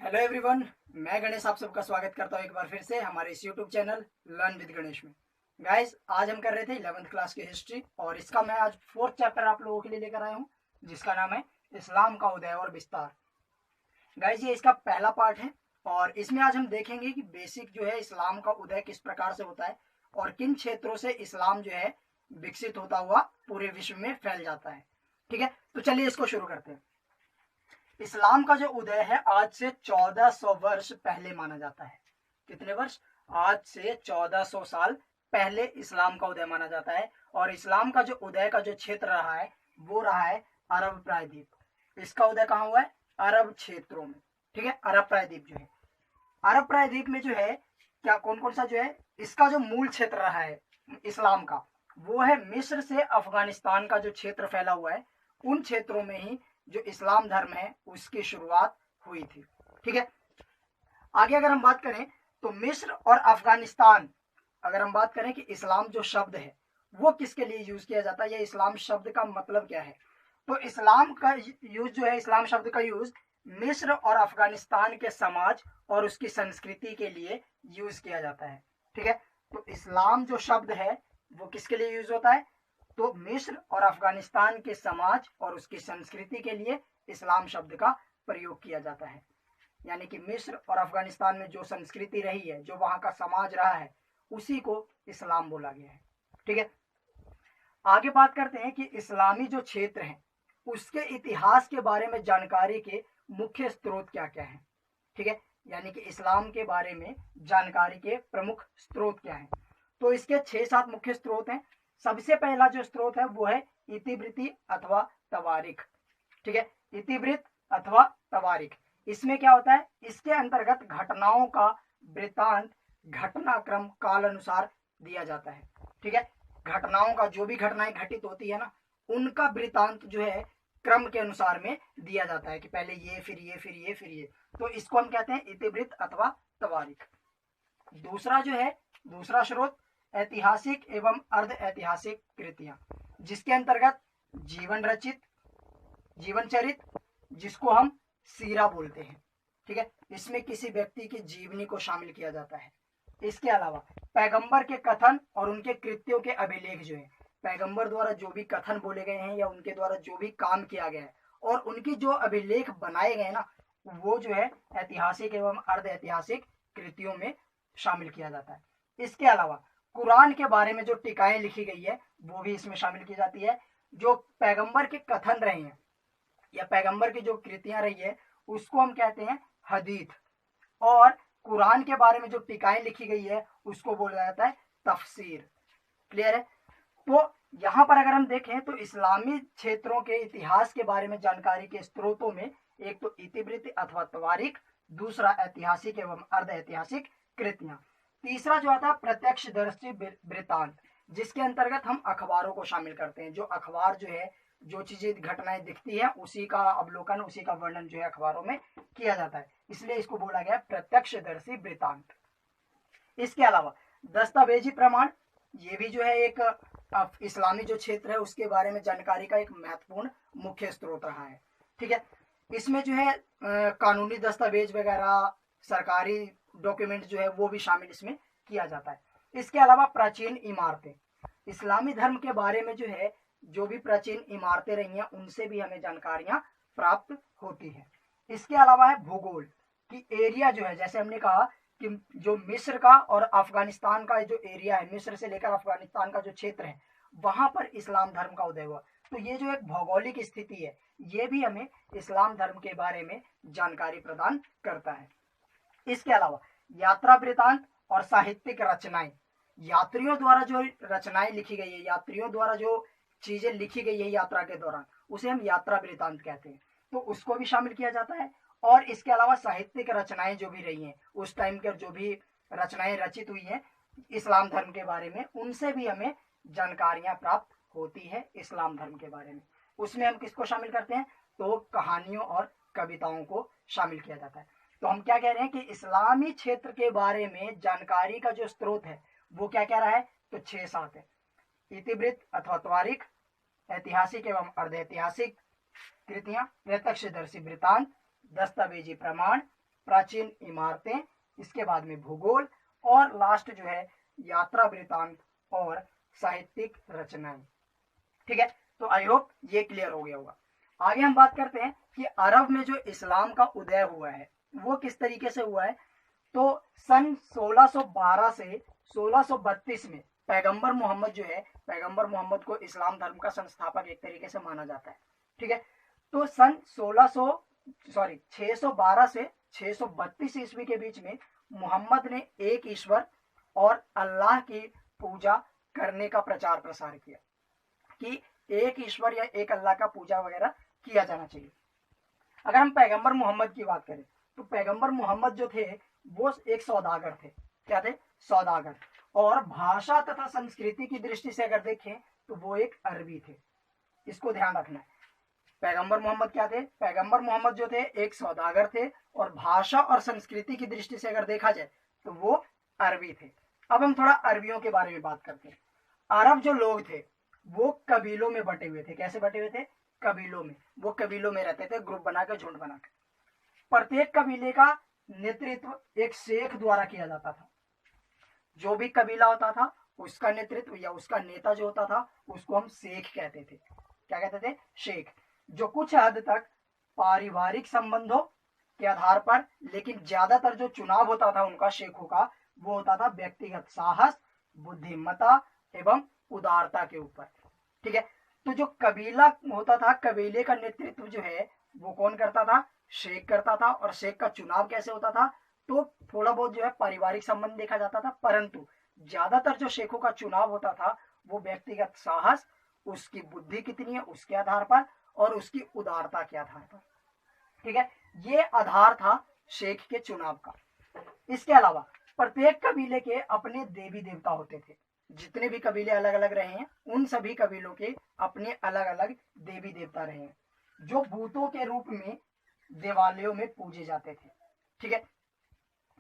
Hello everyone, मैं गणेश आप सबका स्वागत करता हूँ एक बार फिर से हमारे इस YouTube channel learn with Ganesh में। गाइस, आज हम कर रहे थे 11th क्लास की हिस्ट्री और इसका मैं आज 4th चैप्टर आप लोगों के लिए लेकर आया हूँ, जिसका नाम है इस्लाम का उदय और विस्तार। गाइस, ये इसका पहला पार्ट है और इसमें आज हम देखेंगे कि बेसिक जो है इस्लाम का उदय किस प्रकार से होता है और किन क्षेत्रों से इस्लाम जो है विकसित होता हुआ पूरे विश्व में फैल जाता है। ठीक है, तो चलिए इसको शुरू करते हैं। इस्लाम का जो उदय है आज से 1400 वर्ष पहले माना जाता है। कितने वर्ष? आज से 1400 साल पहले इस्लाम का उदय माना जाता है और इस्लाम का जो उदय का जो क्षेत्र रहा है वो रहा है अरब प्रायद्वीप। इसका उदय कहाँ हुआ है? अरब क्षेत्रों में। ठीक है, अरब प्रायद्वीप जो है, अरब प्रायद्वीप में जो है क्या कौन कौन सा जो है इसका जो मूल क्षेत्र रहा है इस्लाम का, वो है मिस्र से अफगानिस्तान का जो क्षेत्र फैला हुआ है, उन क्षेत्रों में ही जो इस्लाम धर्म है उसकी शुरुआत हुई थी। ठीक है, आगे अगर हम बात करें तो मिस्र और अफगानिस्तान, अगर हम बात करें कि इस्लाम जो शब्द है वो किसके लिए यूज किया जाता है, या इस्लाम शब्द का मतलब क्या है, तो इस्लाम का यूज जो है, इस्लाम शब्द का यूज मिस्र और अफगानिस्तान के समाज और उसकी संस्कृति के लिए यूज किया जाता है। ठीक है, तो इस्लाम जो शब्द है वो किसके लिए यूज होता है, तो मिस्र और अफगानिस्तान के समाज और उसकी संस्कृति के लिए इस्लाम शब्द का प्रयोग किया जाता है। यानी कि मिस्र और अफगानिस्तान में जो संस्कृति रही है, जो वहां का समाज रहा है, उसी को इस्लाम बोला गया है। ठीक है, आगे बात करते हैं कि इस्लामी जो क्षेत्र है उसके इतिहास के बारे में जानकारी के मुख्य स्रोत क्या क्या है। ठीक है, यानी कि इस्लाम के बारे में जानकारी के प्रमुख स्रोत क्या है, तो इसके 6-7 मुख्य स्रोत हैं। सबसे पहला जो स्रोत है वो है इतिवृत्ति अथवा तवारीख। ठीक है, इतिवृत्त अथवा तवारीख, इसमें क्या होता है, इसके अंतर्गत घटनाओं का वृत्तांत घटनाक्रम काल अनुसार दिया जाता है। ठीक है, घटनाओं का जो भी घटनाएं घटित होती है ना, उनका वृत्तांत जो है क्रम के अनुसार में दिया जाता है कि पहले ये फिर ये फिर ये फिर ये, तो इसको हम कहते हैं इतिवृत्त अथवा तवारीख। दूसरा जो है, दूसरा स्रोत ऐतिहासिक एवं अर्ध ऐतिहासिक कृतियां, जिसके अंतर्गत जीवन रचित, जीवन चरित, जिसको हम सीरा बोलते हैं। ठीक है, इसमें किसी व्यक्ति की जीवनी को शामिल किया जाता है। इसके अलावा पैगंबर के कथन और उनके कृत्यों के अभिलेख जो है, पैगंबर द्वारा जो भी कथन बोले गए हैं या उनके द्वारा जो भी काम किया गया है और उनकी जो अभिलेख बनाए गए ना, वो जो है ऐतिहासिक एवं अर्ध ऐतिहासिक कृतियों में शामिल किया जाता है। इसके अलावा कुरान के बारे में जो टीकाएं लिखी गई है वो भी इसमें शामिल की जाती है। जो पैगंबर के कथन रहे हैं या पैगंबर की जो कृतियां रही है उसको हम कहते हैं हदीथ, और कुरान के बारे में जो टीकाएं लिखी गई है उसको बोला जाता है तफसीर। क्लियर है? तो यहाँ पर अगर हम देखें तो इस्लामी क्षेत्रों के इतिहास के बारे में जानकारी के स्रोतों में एक तो इतिवृत्ति अथवा तवारीख, दूसरा ऐतिहासिक एवं अर्ध ऐतिहासिक कृतियां, तीसरा जो आता है प्रत्यक्षदर्शी वृत्तांत, जिसके अंतर्गत हम अखबारों को शामिल करते हैं। जो अखबार जो है, जो चीजें घटनाएं दिखती है उसी का अवलोकन, उसी का वर्णन जो है अखबारों में किया जाता है, इसलिए इसको बोला गया प्रत्यक्षदर्शी वृत्तांत। इसके अलावा दस्तावेजी प्रमाण, ये भी जो है एक इस्लामी जो क्षेत्र है उसके बारे में जानकारी का एक महत्वपूर्ण मुख्य स्रोत रहा है। ठीक है, इसमें जो है कानूनी दस्तावेज वगैरह, सरकारी डॉक्यूमेंट जो है वो भी शामिल इसमें किया जाता है। इसके अलावा प्राचीन इमारतें, इस्लामी धर्म के बारे में जो है जो भी प्राचीन इमारतें रही हैं उनसे भी हमें जानकारियां प्राप्त होती है। इसके अलावा है भूगोल कि एरिया जो है, जैसे हमने कहा कि जो मिस्र का और अफगानिस्तान का जो एरिया है, मिस्र से लेकर अफगानिस्तान का जो क्षेत्र है, वहां पर इस्लाम धर्म का उदय हुआ, तो ये जो एक भौगोलिक स्थिति है ये भी हमें इस्लाम धर्म के बारे में जानकारी प्रदान करता है। इसके अलावा यात्रा वृतांत और साहित्यिक रचनाएं, यात्रियों द्वारा जो रचनाएं लिखी गई है, यात्रियों द्वारा जो चीजें लिखी गई है यात्रा के दौरान, उसे हम यात्रा वृतांत कहते हैं, तो उसको भी शामिल किया जाता है। और इसके अलावा साहित्यिक रचनाएं जो भी रही हैं उस टाइम के, जो भी रचनाएं रचित हुई हैं इस्लाम धर्म के बारे में, उनसे भी हमें जानकारियां प्राप्त होती है इस्लाम धर्म के बारे में। उसमें हम किसको शामिल करते हैं, तो कहानियों और कविताओं को शामिल किया जाता है। तो हम क्या कह रहे हैं कि इस्लामी क्षेत्र के बारे में जानकारी का जो स्रोत है वो क्या कह रहा है, तो 6-7 है। इतिवृत्त अथवा तवारीख, ऐतिहासिक एवं अर्ध ऐतिहासिक कृतियां, प्रत्यक्षदर्शी वृतांत, दस्तावेजी प्रमाण, प्राचीन इमारतें, इसके बाद में भूगोल, और लास्ट जो है यात्रा वृतांत और साहित्यिक रचनाएं। ठीक है, तो आई होप ये क्लियर हो गया होगा। आगे हम बात करते हैं कि अरब में जो इस्लाम का उदय हुआ है वो किस तरीके से हुआ है। तो सन 1612 से 1632 में पैगंबर मोहम्मद जो है, पैगंबर मोहम्मद को इस्लाम धर्म का संस्थापक एक तरीके से माना जाता है। ठीक है, तो सन 612 से 632 ईस्वी के बीच में मोहम्मद ने एक ईश्वर और अल्लाह की पूजा करने का प्रचार प्रसार किया कि एक ईश्वर या एक अल्लाह का पूजा वगैरह किया जाना चाहिए। अगर हम पैगंबर मोहम्मद की बात करें तो पैगंबर मोहम्मद जो थे वो एक सौदागर थे। क्या थे? सौदागर। और भाषा तथा संस्कृति की दृष्टि से अगर देखें तो वो एक अरबी थे। इसको ध्यान रखना है। पैगंबर मोहम्मद क्या थे? पैगंबर मोहम्मद जो थे एक सौदागर थे, और भाषा और संस्कृति की दृष्टि से अगर देखा जाए तो वो अरबी थे। अब हम थोड़ा अरबियों के बारे में बात करते हैं। अरब जो लोग थे वो कबीलों में बटे हुए थे। कैसे बटे हुए थे? कबीलों में। वो कबीलों में रहते थे, ग्रुप बनाकर, झुंड बनाकर। प्रत्येक कबीले का नेतृत्व एक शेख द्वारा किया जाता था। जो भी कबीला होता था उसका नेतृत्व या उसका नेता जो होता था उसको हम शेख कहते थे। क्या कहते थे? शेख। जो कुछ हद तक पारिवारिक संबंधों के आधार पर, लेकिन ज्यादातर जो चुनाव होता था उनका शेखों का, वो होता था व्यक्तिगत साहस, बुद्धिमत्ता एवं उदारता के ऊपर। ठीक है, तो जो कबीला होता था, कबीले का नेतृत्व जो है वो कौन करता था? शेख करता था। और शेख का चुनाव कैसे होता था? तो थोड़ा बहुत जो है पारिवारिक संबंध देखा जाता था, परंतु ज्यादातर जो शेखों का चुनाव होता था वो व्यक्तिगत साहस, उसकी बुद्धि कितनी है उसके आधार पर, और उसकी उदारता के आधार पर। ठीक है, ये आधार था शेख के चुनाव का। इसके अलावा प्रत्येक कबीले के अपने देवी देवता होते थे। जितने भी कबीले अलग अलग रहे हैं उन सभी कबीलों के अपने अलग अलग देवी देवता रहे हैं, जो भूतों के रूप में देवालयों में पूजे जाते थे। ठीक है,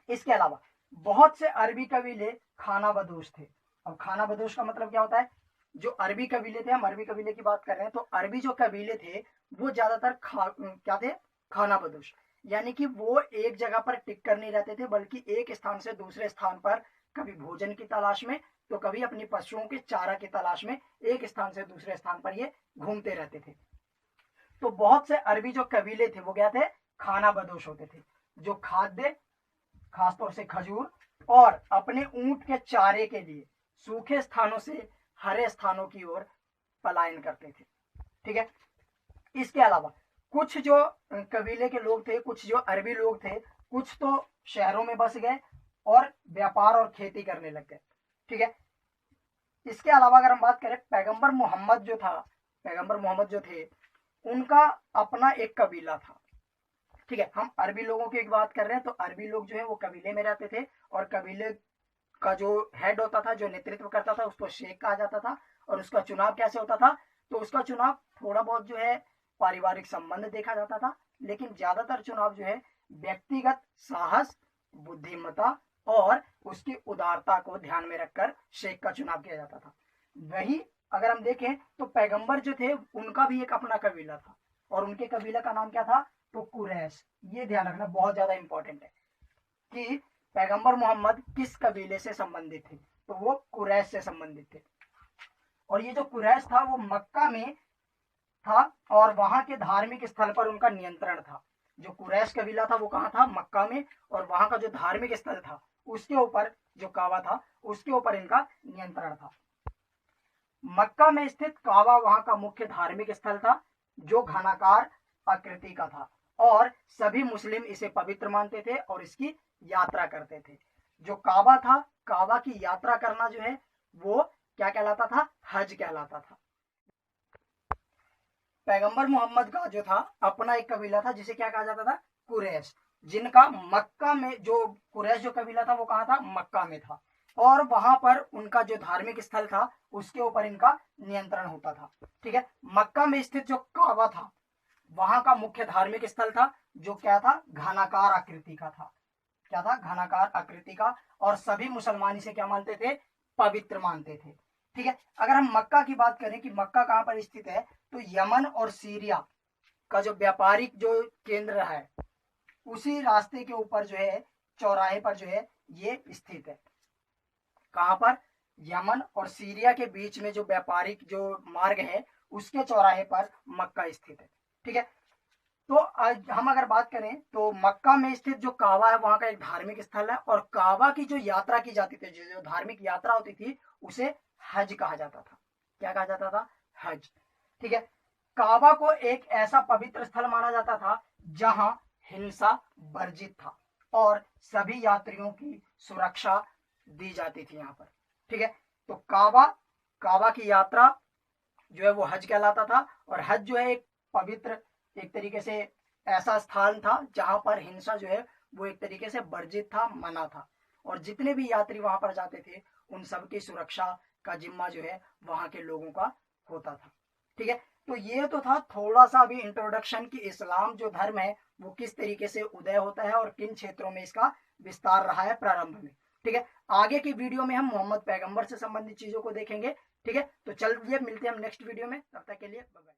इसके अलावा बहुत से अरबी कबीले खाना बदोश थे। अब खाना बदोश का मतलब क्या होता है? जो अरबी कबीले थे, हम अरबी कबीले की बात कर रहे हैं, तो अरबी जो कबीले थे वो ज्यादातर क्या थे? खाना बदोश। यानी कि वो एक जगह पर टिक कर नहीं रहते थे, बल्कि एक स्थान से दूसरे स्थान पर कभी भोजन की तलाश में तो कभी अपनी पशुओं के चारा की तलाश में एक स्थान से दूसरे स्थान पर ये घूमते रहते थे। तो बहुत से अरबी जो कबीले थे वो क्या थे? खाना बदोश होते थे, जो खाद्य, खासतौर से खजूर और अपने ऊंट के चारे के लिए सूखे स्थानों से हरे स्थानों की ओर पलायन करते थे। ठीक है, इसके अलावा कुछ जो कबीले के लोग थे, कुछ जो अरबी लोग थे, कुछ तो शहरों में बस गए और व्यापार और खेती करने लग गए। ठीक है, इसके अलावा अगर हम बात करें पैगंबर मोहम्मद जो था, पैगंबर मोहम्मद जो थे उनका अपना एक कबीला था। ठीक है, हम अरबी लोगों की एक बात कर रहे हैं, तो अरबी लोग जो है वो कबीले में रहते थे, और कबीले का जो हेड होता था, जो नेतृत्व करता था, उसको शेख कहा जाता था। और उसका चुनाव कैसे होता था? तो उसका चुनाव थोड़ा बहुत जो है पारिवारिक संबंध देखा जाता था, लेकिन ज्यादातर चुनाव जो है व्यक्तिगत साहस, बुद्धिमत्ता और उसकी उदारता को ध्यान में रखकर शेख का चुनाव किया जाता था। वही अगर हम देखें तो पैगंबर जो थे उनका भी एक अपना कबीला था, और उनके कबीला का नाम क्या था? तो कुरैश। ये ध्यान रखना, बहुत ज्यादा इंपॉर्टेंट है कि पैगंबर मोहम्मद किस कबीले से संबंधित थे? तो वो कुरैश से संबंधित थे। और ये जो कुरैश था वो मक्का में था, और वहां के धार्मिक स्थल पर उनका नियंत्रण था। जो कुरैश कबीला था वो कहाँ था? मक्का में। और वहां का जो धार्मिक स्थल था उसके ऊपर, जो काबा था, उसके ऊपर इनका नियंत्रण था। मक्का में स्थित काबा वहां का मुख्य धार्मिक स्थल था, जो घनाकार आकृति का था, और सभी मुस्लिम इसे पवित्र मानते थे और इसकी यात्रा करते थे। जो काबा था, काबा की यात्रा करना जो है वो क्या कहलाता था? हज कहलाता था। पैगंबर मोहम्मद का जो था अपना एक कबीला था जिसे क्या कहा जाता था? कुरैश। जिनका मक्का में, जो कुरैश जो कबीला था वो कहाँ था? मक्का में था, और वहां पर उनका जो धार्मिक स्थल था उसके ऊपर इनका नियंत्रण होता था। ठीक है, मक्का में स्थित जो काबा था वहां का मुख्य धार्मिक स्थल था, जो क्या था? घनाकार आकृति का था। क्या था? घनाकार आकृति का। और सभी मुसलमान इसे क्या मानते थे? पवित्र मानते थे। ठीक है, अगर हम मक्का की बात करें कि मक्का कहाँ पर स्थित है, तो यमन और सीरिया का जो व्यापारिक जो केंद्र है, उसी रास्ते के ऊपर जो है, चौराहे पर जो है ये स्थित है। कहाँ पर? यमन और सीरिया के बीच में जो व्यापारिक जो मार्ग है उसके चौराहे पर मक्का स्थित है। ठीक है, तो आज हम अगर बात करें तो मक्का में स्थित जो काबा है वहां का एक धार्मिक स्थल है, और काबा की जो यात्रा की जाती थी, जो धार्मिक यात्रा होती थी, उसे हज कहा जाता था। क्या कहा जाता था? हज। ठीक है, काबा को एक ऐसा पवित्र स्थल माना जाता था जहां हिंसा वर्जित था और सभी यात्रियों की सुरक्षा दी जाती थी यहाँ पर। ठीक है, तो काबा काबा की यात्रा जो है वो हज कहलाता था, और हज जो है एक पवित्र, एक तरीके से ऐसा स्थान था जहां पर हिंसा जो है वो एक तरीके से वर्जित था, मना था, और जितने भी यात्री वहां पर जाते थे उन सबकी सुरक्षा का जिम्मा जो है वहां के लोगों का होता था। ठीक है, तो ये तो था थोड़ा सा अभी इंट्रोडक्शन कि इस्लाम जो धर्म है वो किस तरीके से उदय होता है और किन क्षेत्रों में इसका विस्तार रहा है प्रारंभ में। ठीक है, आगे की वीडियो में हम मोहम्मद पैगंबर से संबंधित चीजों को देखेंगे। ठीक है, तो चलिए मिलते हैं हम नेक्स्ट वीडियो में, तब तक के लिए बाय बाय।